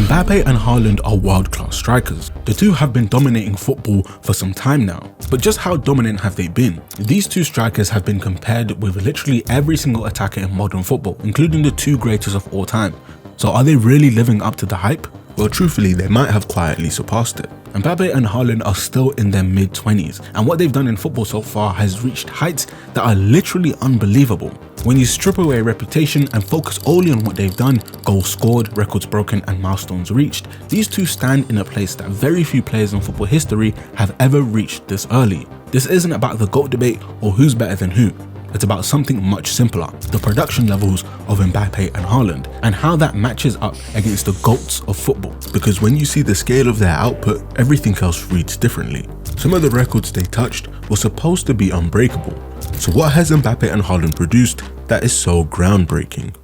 Mbappé and Haaland are world-class strikers. The two have been dominating football for some time now. But just how dominant have they been? These two strikers have been compared with literally every single attacker in modern football, including the two greatest of all time. So are they really living up to the hype? Well, truthfully, they might have quietly surpassed it. Mbappé and Haaland are still in their mid-20s, and what they've done in football so far has reached heights that are literally unbelievable. When you strip away reputation and focus only on what they've done, goals scored, records broken, and milestones reached, these two stand in a place that very few players in football history have ever reached this early. This isn't about the GOAT debate or who's better than who. It's about something much simpler, the production levels of Mbappé and Haaland, and how that matches up against the GOATs of football. Because when you see the scale of their output, everything else reads differently. Some of the records they touched were supposed to be unbreakable. So what has Mbappé and Haaland produced that is so groundbreaking?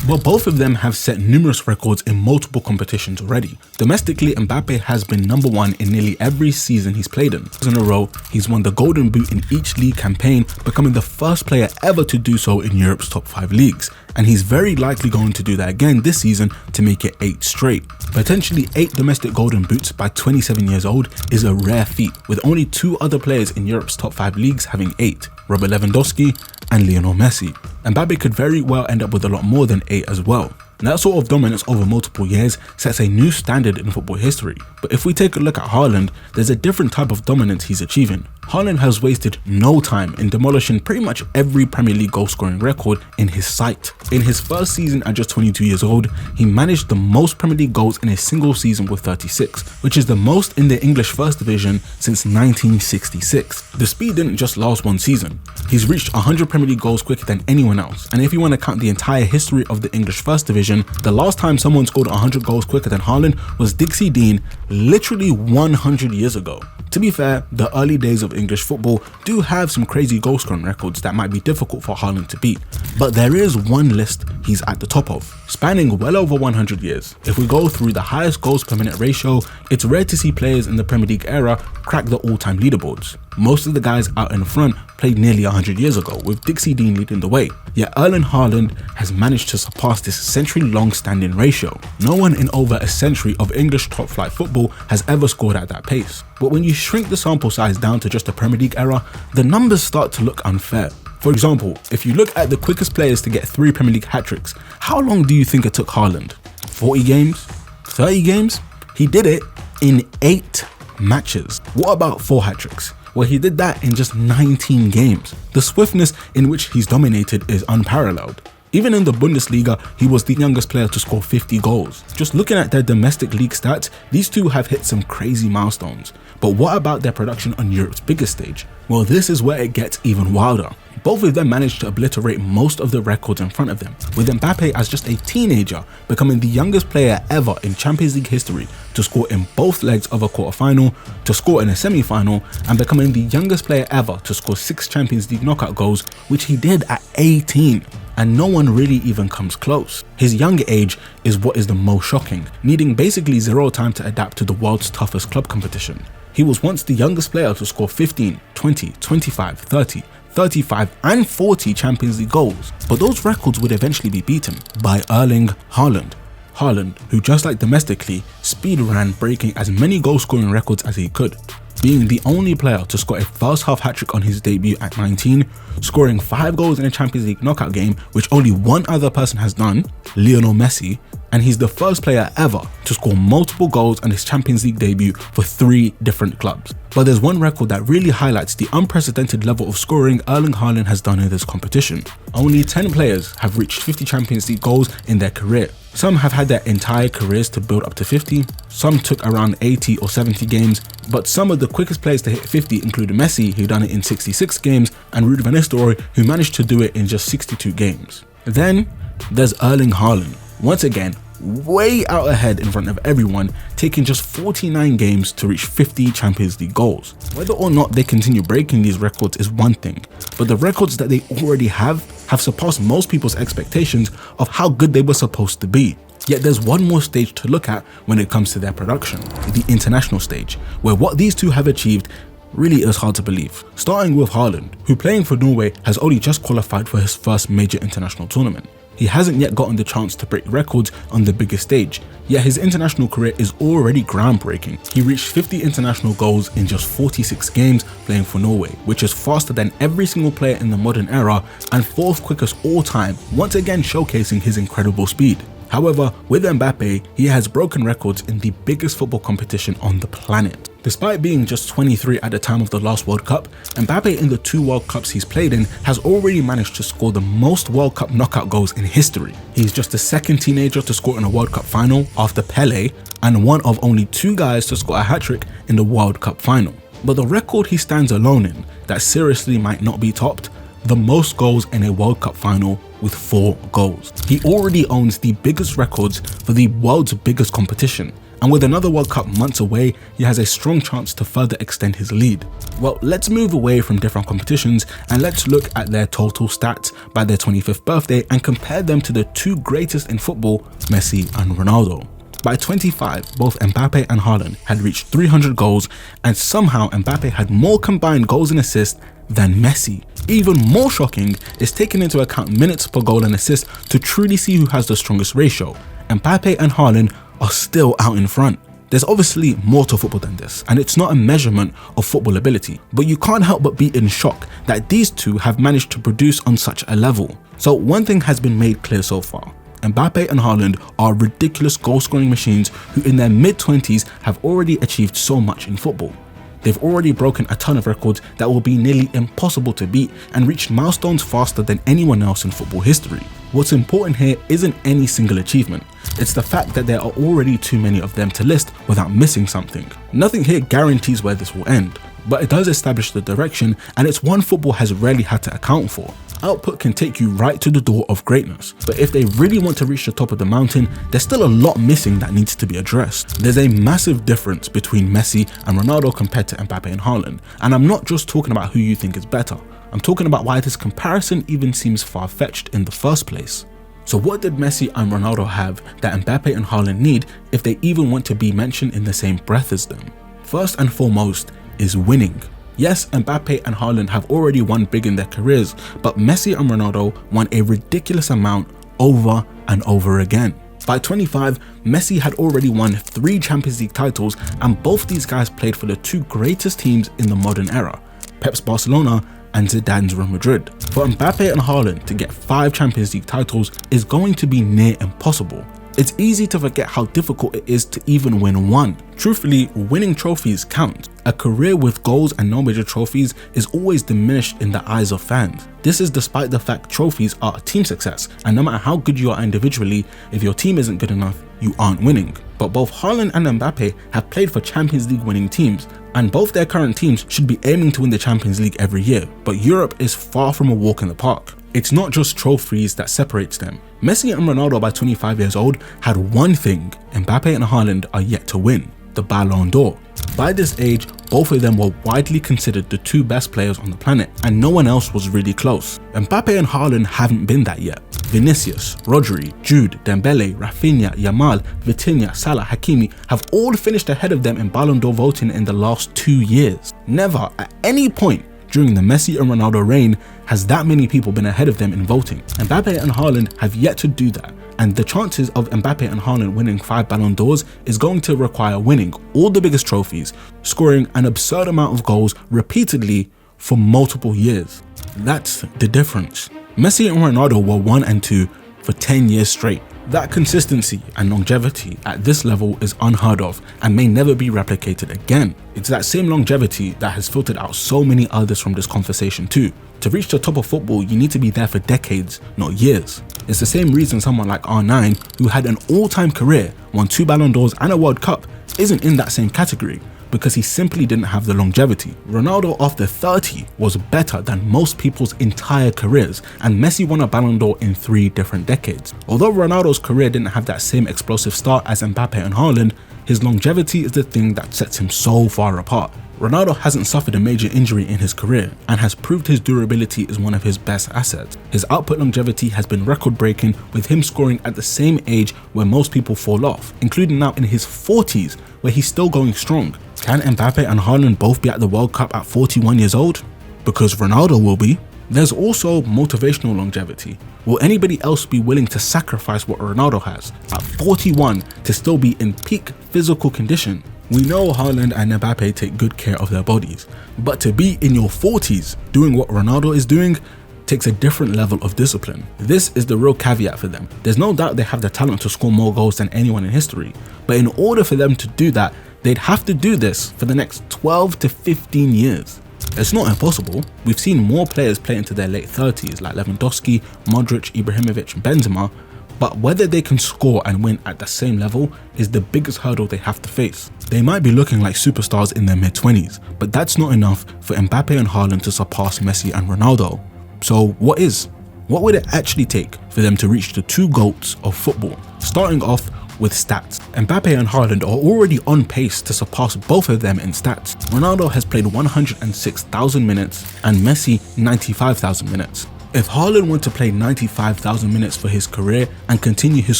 Well, both of them have set numerous records in multiple competitions already. Domestically, Mbappé has been #1 in nearly every season he's played in. In a row, he's won the Golden Boot in each league campaign, becoming the first player ever to do so in Europe's top 5 leagues. And he's very likely going to do that again this season to make it 8 straight. Potentially 8 domestic Golden Boots by 27 years old is a rare feat, with only 2 other players in Europe's top 5 leagues having 8, Robert Lewandowski and Lionel Messi. Mbappé could very well end up with a lot more than 8 as well. And that sort of dominance over multiple years sets a new standard in football history. But if we take a look at Haaland, there's a different type of dominance he's achieving. Haaland has wasted no time in demolishing pretty much every Premier League goal scoring record in his sight. In his first season at just 22 years old, he managed the most Premier League goals in a single season with 36, which is the most in the English First Division since 1966. The speed didn't just last one season. He's reached 100 Premier League goals quicker than anyone else. And if you want to count the entire history of the English First Division, the last time someone scored 100 goals quicker than Haaland was Dixie Dean literally 100 years ago. To be fair, the early days of English football do have some crazy goal scoring records that might be difficult for Haaland to beat, but there is one list he's at the top of, spanning well over 100 years. If we go through the highest goals per minute ratio, it's rare to see players in the Premier League era crack the all-time leaderboards. Most of the guys out in front played nearly 100 years ago, with Dixie Dean leading the way. Yet Erling Haaland has managed to surpass this century-long standing ratio. No one in over a century of English top-flight football has ever scored at that pace. But when you shrink the sample size down to just the Premier League era, the numbers start to look unfair. For example, if you look at the quickest players to get 3 Premier League hat-tricks, how long do you think it took Haaland? 40 games? 30 games? He did it in 8 matches. What about 4 hat-tricks? Well, he did that in just 19 games. The swiftness in which he's dominated is unparalleled. Even in the Bundesliga, he was the youngest player to score 50 goals. Just looking at their domestic league stats, these two have hit some crazy milestones. But what about their production on Europe's biggest stage? Well, this is where it gets even wilder. Both of them managed to obliterate most of the records in front of them, with Mbappé as just a teenager becoming the youngest player ever in Champions League history to score in both legs of a quarterfinal, to score in a semi-final, and becoming the youngest player ever to score 6 Champions League knockout goals, which he did at 18. And no one really even comes close. His younger age is what is the most shocking, needing basically 0 time to adapt to the world's toughest club competition. He was once the youngest player to score 15, 20, 25, 30, 35 and 40 Champions League goals, but those records would eventually be beaten by Erling Haaland. Haaland, who just like domestically, speed ran breaking as many goal scoring records as he could, being the only player to score a first half hat-trick on his debut at 19, scoring 5 goals in a Champions League knockout game, which only one other person has done, Lionel Messi, and he's the first player ever to score multiple goals on his Champions League debut for 3 different clubs. But there's one record that really highlights the unprecedented level of scoring Erling Haaland has done in this competition. Only 10 players have reached 50 Champions League goals in their career. Some have had their entire careers to build up to 50, some took around 80 or 70 games, but some of the quickest players to hit 50 include Messi, who done it in 66 games, and Ruud van Nistelrooy, who managed to do it in just 62 games. Then there's Erling Haaland, once again way out ahead in front of everyone, taking just 49 games to reach 50 Champions League goals. Whether or not they continue breaking these records is one thing, but the records that they already have surpassed most people's expectations of how good they were supposed to be. Yet there's one more stage to look at when it comes to their production, the international stage, where what these two have achieved really is hard to believe. Starting with Haaland, who playing for Norway has only just qualified for his first major international tournament. He hasn't yet gotten the chance to break records on the biggest stage, yet his international career is already groundbreaking. He reached 50 international goals in just 46 games playing for Norway, which is faster than every single player in the modern era and 4th quickest all time, once again showcasing his incredible speed. However, with Mbappé, he has broken records in the biggest football competition on the planet. Despite being just 23 at the time of the last World Cup, Mbappé in the 2 World Cups he's played in has already managed to score the most World Cup knockout goals in history. He's just the 2nd teenager to score in a World Cup final after Pelé, and one of only 2 guys to score a hat-trick in the World Cup final. But the record he stands alone in, that seriously might not be topped, the most goals in a World Cup final with 4 goals. He already owns the biggest records for the world's biggest competition, and with another World Cup months away, he has a strong chance to further extend his lead. Well, let's move away from different competitions and let's look at their total stats by their 25th birthday and compare them to the 2 greatest in football, Messi and Ronaldo. By 25, both Mbappé and Haaland had reached 300 goals, and somehow Mbappé had more combined goals and assists than Messi. Even more shocking is taking into account minutes per goal and assist to truly see who has the strongest ratio. Mbappé and Haaland are still out in front. There's obviously more to football than this, and it's not a measurement of football ability, but you can't help but be in shock that these two have managed to produce on such a level. So one thing has been made clear so far. Mbappé and Haaland are ridiculous goal-scoring machines who in their mid-20s have already achieved so much in football. They've already broken a ton of records that will be nearly impossible to beat and reached milestones faster than anyone else in football history. What's important here isn't any single achievement, it's the fact that there are already too many of them to list without missing something. Nothing here guarantees where this will end, but it does establish the direction, and it's one football has rarely had to account for. Output can take you right to the door of greatness, but if they really want to reach the top of the mountain, there's still a lot missing that needs to be addressed. There's a massive difference between Messi and Ronaldo compared to Mbappé and Haaland, and I'm not just talking about who you think is better, I'm talking about why this comparison even seems far-fetched in the first place. So what did Messi and Ronaldo have that Mbappé and Haaland need if they even want to be mentioned in the same breath as them? First and foremost is winning. Yes, Mbappé and Haaland have already won big in their careers, but Messi and Ronaldo won a ridiculous amount over and over again. By 25, Messi had already won 3 Champions League titles, and both these guys played for the 2 greatest teams in the modern era, Pep's Barcelona and Zidane's Real Madrid. For Mbappé and Haaland to get 5 Champions League titles is going to be near impossible. It's easy to forget how difficult it is to even win one. Truthfully, winning trophies count. A career with goals and no major trophies is always diminished in the eyes of fans. This is despite the fact trophies are a team success, and no matter how good you are individually, if your team isn't good enough, you aren't winning. But both Haaland and Mbappé have played for Champions League winning teams, and both their current teams should be aiming to win the Champions League every year, but Europe is far from a walk in the park. It's not just trophies that separates them. Messi and Ronaldo by 25 years old had one thing Mbappé and Haaland are yet to win, the Ballon d'Or. By this age, both of them were widely considered the 2 best players on the planet, and no one else was really close. Mbappé and Haaland haven't been that yet. Vinicius, Rodri, Jude, Dembele, Rafinha, Yamal, Vitinha, Salah, Hakimi have all finished ahead of them in Ballon d'Or voting in the last 2 years. Never, at any point during the Messi and Ronaldo reign, has that many people been ahead of them in voting. Mbappé and Haaland have yet to do that, and the chances of Mbappé and Haaland winning 5 Ballon d'Ors is going to require winning all the biggest trophies, scoring an absurd amount of goals repeatedly for multiple years. That's the difference. Messi and Ronaldo were 1 and 2 for 10 years straight. That consistency and longevity at this level is unheard of and may never be replicated again. It's that same longevity that has filtered out so many others from this conversation too. To reach the top of football, you need to be there for decades, not years. It's the same reason someone like R9, who had an all-time career, won 2 Ballon d'Ors and a World Cup, isn't in that same category, because he simply didn't have the longevity. Ronaldo after 30 was better than most people's entire careers, and Messi won a Ballon d'Or in 3 different decades. Although Ronaldo's career didn't have that same explosive start as Mbappé and Haaland, his longevity is the thing that sets him so far apart. Ronaldo hasn't suffered a major injury in his career and has proved his durability is one of his best assets. His output longevity has been record-breaking, with him scoring at the same age where most people fall off, including now in his 40s where he's still going strong. Can Mbappé and Haaland both be at the World Cup at 41 years old? Because Ronaldo will be. There's also motivational longevity. Will anybody else be willing to sacrifice what Ronaldo has at 41 to still be in peak physical condition? We know Haaland and Mbappé take good care of their bodies, but to be in your 40s doing what Ronaldo is doing takes a different level of discipline. This is the real caveat for them. There's no doubt they have the talent to score more goals than anyone in history, but in order for them to do that, they'd have to do this for the next 12 to 15 years. It's not impossible. We've seen more players play into their late 30s like Lewandowski, Modric, Ibrahimovic and Benzema, but whether they can score and win at the same level is the biggest hurdle they have to face. They might be looking like superstars in their mid-20s, but that's not enough for Mbappé and Haaland to surpass Messi and Ronaldo. So what is? What would it actually take for them to reach the two GOATs of football? Starting off with stats. Mbappé and Haaland are already on pace to surpass both of them in stats. Ronaldo has played 106,000 minutes and Messi 95,000 minutes. If Haaland were to play 95,000 minutes for his career and continue his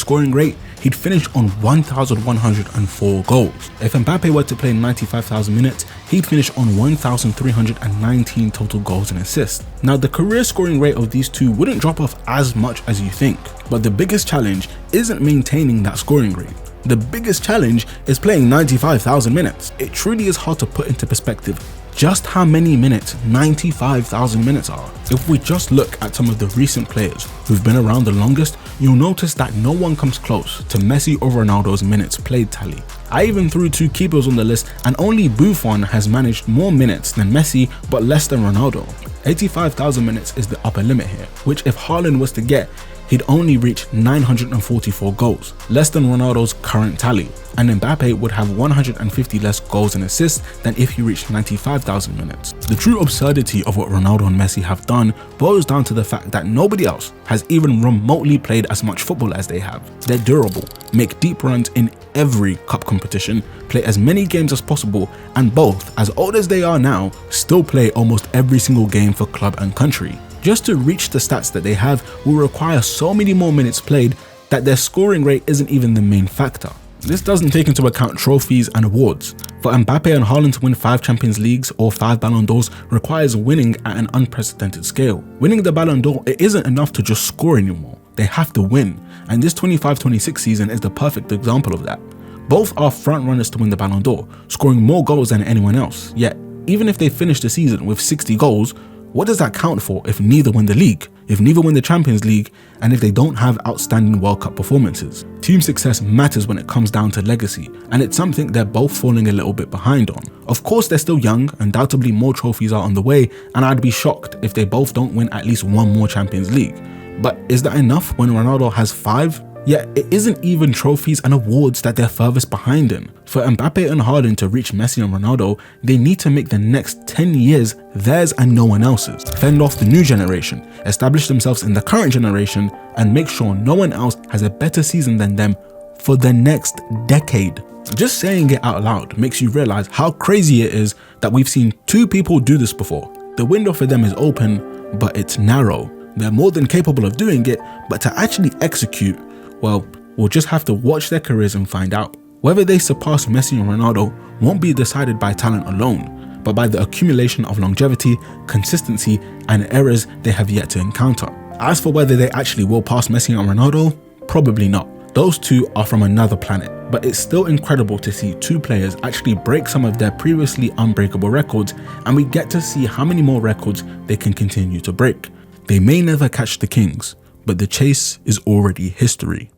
scoring rate, he'd finish on 1,104 goals. If Mbappé were to play 95,000 minutes, he'd finish on 1,319 total goals and assists. Now, the career scoring rate of these two wouldn't drop off as much as you think, but the biggest challenge isn't maintaining that scoring rate. The biggest challenge is playing 95,000 minutes. It truly is hard to put into perspective just how many minutes 95,000 minutes are. If we just look at some of the recent players who've been around the longest, you'll notice that no one comes close to Messi or Ronaldo's minutes played tally. I even threw two keepers on the list and only Buffon has managed more minutes than Messi but less than Ronaldo. 85,000 minutes is the upper limit here, which if Haaland was to get, he'd only reach 944 goals, less than Ronaldo's current tally, and Mbappé would have 150 less goals and assists than if he reached 95,000 minutes. The true absurdity of what Ronaldo and Messi have done boils down to the fact that nobody else has even remotely played as much football as they have. They're durable, make deep runs in every cup competition, play as many games as possible, and both, as old as they are now, still play almost every single game for club and country. Just to reach the stats that they have will require so many more minutes played that their scoring rate isn't even the main factor. This doesn't take into account trophies and awards. For Mbappé and Haaland to win 5 Champions Leagues or 5 Ballon d'Ors requires winning at an unprecedented scale. Winning the Ballon d'Or, it isn't enough to just score anymore. They have to win, and this 25-26 season is the perfect example of that. Both are front runners to win the Ballon d'Or, scoring more goals than anyone else. Yet, even if they finish the season with 60 goals, what does that count for if neither win the league, if neither win the Champions League, and if they don't have outstanding World Cup performances? Team success matters when it comes down to legacy, and it's something they're both falling a little bit behind on. Of course, they're still young, undoubtedly more trophies are on the way, and I'd be shocked if they both don't win at least one more Champions League. But is that enough when Ronaldo has 5? Yet it isn't even trophies and awards that they're furthest behind in. For Mbappé and Haaland to reach Messi and Ronaldo, they need to make the next 10 years theirs and no one else's. Fend off the new generation, establish themselves in the current generation, and make sure no one else has a better season than them for the next decade. Just saying it out loud makes you realize how crazy it is that we've seen 2 people do this before. The window for them is open, but it's narrow. They're more than capable of doing it, but to actually execute, well, we'll just have to watch their careers and find out. Whether they surpass Messi and Ronaldo won't be decided by talent alone, but by the accumulation of longevity, consistency, and errors they have yet to encounter. As for whether they actually will pass Messi and Ronaldo, probably not. Those two are from another planet, but it's still incredible to see 2 players actually break some of their previously unbreakable records, and we get to see how many more records they can continue to break. They may never catch the kings, but the chase is already history.